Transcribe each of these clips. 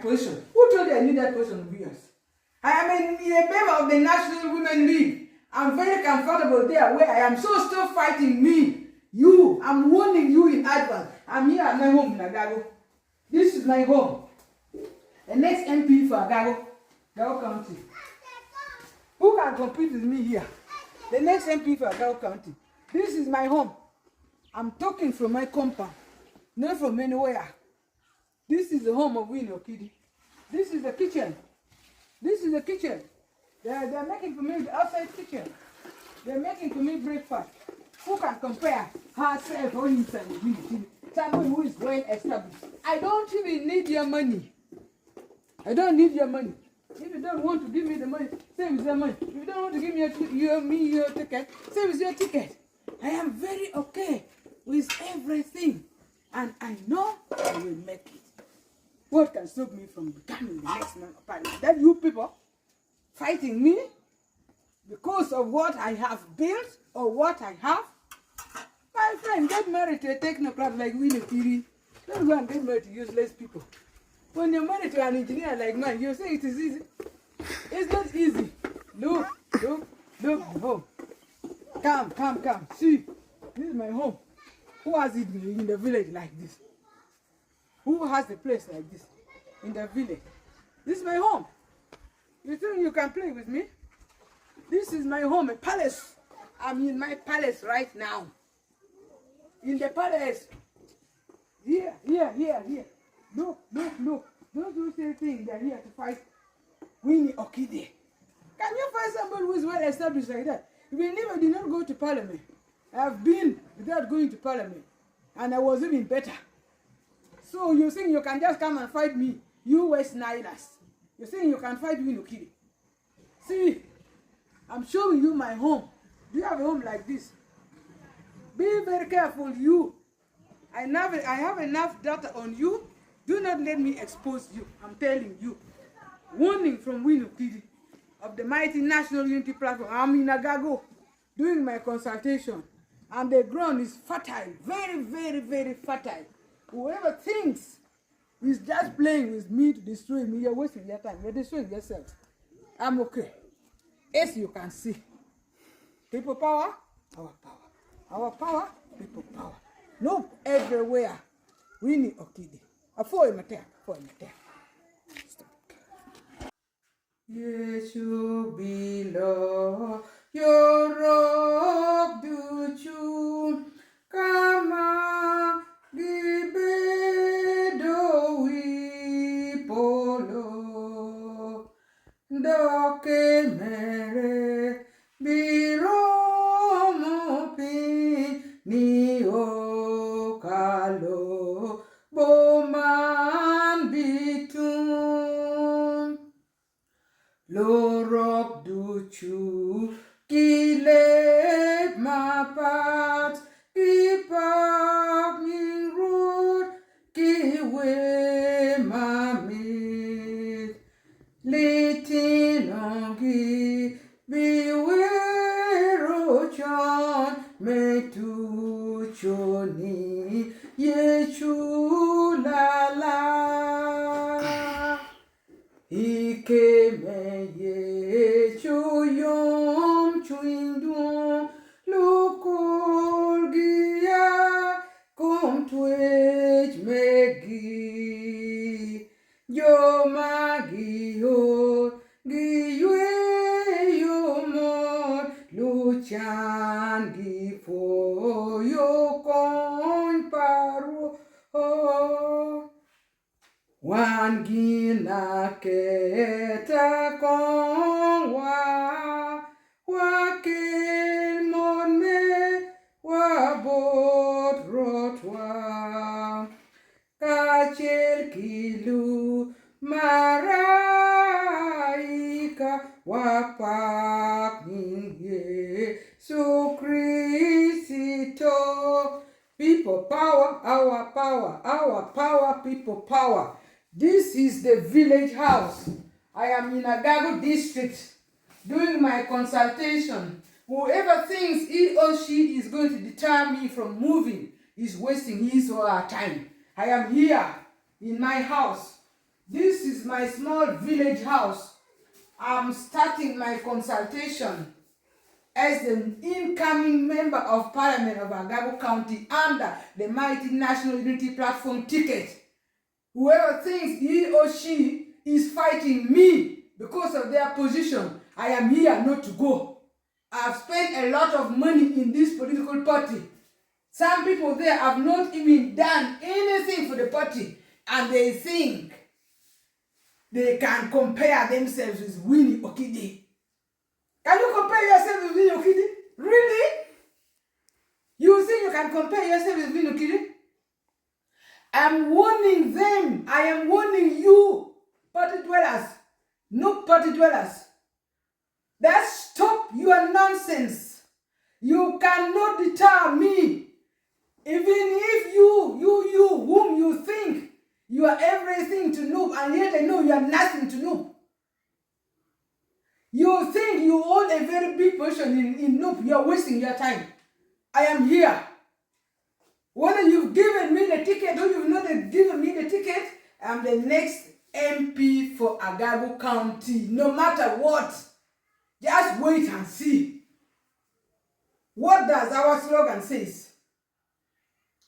position. Who told you I need that position of yours? I am a member of the National Women League. I'm very comfortable there where I am still fighting me. You, I'm warning you in advance. I'm here at my home in Agago. This is my home. The next MP for Agago County. Who can compete with me here? The next MP for Agago County. This is my home. I'm talking from my compound, not from anywhere. This is the home of Winnie Okidi. This is the kitchen. This is the kitchen. They're making for me the outside kitchen. They're making for me breakfast. Who can compare herself or himself with Winnie Okidi? Someone who is well established. I don't even need your money. I don't need your money. If you don't want to give me the money, same with your money. If you don't want to give me your ticket, same with your ticket. I am very okay with everything. And I know I will make it. What can stop me from becoming the next man of parliament? That you people fighting me because of what I have built or what I have? My friend, get married to a technocrat like Winnie Okidi. Don't go and get married to useless people. When you're married to an engineer like mine, you say it is easy. It's not easy. Look, the home. Come. See, this is my home. Who has it in the village like this? Who has the place like this in the village? This is my home. You think you can play with me? This is my home, a palace. I'm in my palace right now. In the palace. Here. Look. Don't do the thing. They're here to fight Winnie Okidi. Can you find somebody who is well established like that? Even if I did not go to parliament, I have been without going to parliament. And I was even better. So you think you can just come and fight me? You West Nilers. You think you can fight Winnie Okidi? See, I'm showing you my home. Do you have a home like this? Be very careful, you. I have enough data on you. Do not let me expose you. I'm telling you. Warning from Winnie Okidi of the mighty National Unity Platform. I'm in Agago doing my consultation. And the ground is fertile. Very, very, very fertile. Whoever thinks is just playing with me to destroy me, you're wasting your time. You're destroying yourself. I'm okay. As you can see. People power, our power. Our power, people power. No, everywhere. Winnie Okidi. For him attack. Stop. Yesu bilo yorok duchu kama gibedo wi polo doke mere biro mopi ni okalo boman bitum lorok duchu kile mapat kipak min road kiwe mamit litinongi biwero chan metu choni yechulala ikeme yechuyom chuindum lukulgia komtwej megi yomagio giywe yomor luchan gifo yokon paro wangina keta kongwa wakil monme wabot rotwa kachel kilu maraika wapak ninge so Christo. People power, our power, people power. This is the village house. I am in Agago district doing my consultation. Whoever thinks he or she is going to deter me from moving is wasting his or her time. I am here in my house This is my small village house. I'm starting my consultation as the incoming member of Parliament of Agabo County under the mighty National Unity Platform ticket. Whoever thinks he or she is fighting me because of their position, I am here not to go. I've spent a lot of money in this political party. Some people there have not even done anything for the party, and they think they can compare themselves with Winnie Okidi. Can you compare yourself with Winnie Okidi? Really? You think you can compare yourself with Winnie Okidi? I'm warning them. I am warning you, party dwellers, no party dwellers, that stop your nonsense. You cannot deter me. Even if you, whom you think you are everything to Noob, and yet I know you are nothing to Noob. You think you hold a very big position in Noob, you are wasting your time. I am here. Whether you've given me the ticket or you've not given me the ticket, I'm the next MP for Agabo County, no matter what. Just wait and see. What does our slogan says?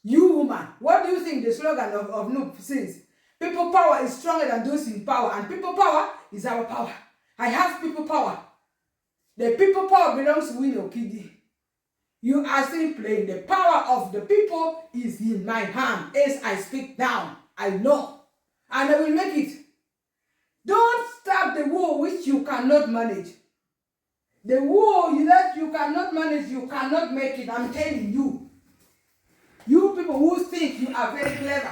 You woman, what do you think the slogan of Noob says? People power is stronger than those in power, and people power is our power. I have people power. The people power belongs to Winnie Okidi. You are still playing. The power of the people is in my hand. As I speak down, I know. And I will make it. Don't start the war which you cannot manage. The war that you cannot manage, you cannot make it. I'm telling you. You people who think you are very clever,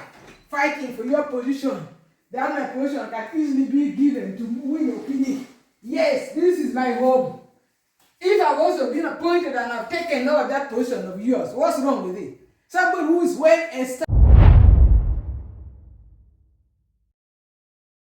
fighting for your position, that my position can easily be given to Winnie Okidi. Yes, this is my home. If I've also been appointed and I've taken over that position of yours, what's wrong with it? Somebody who is well established.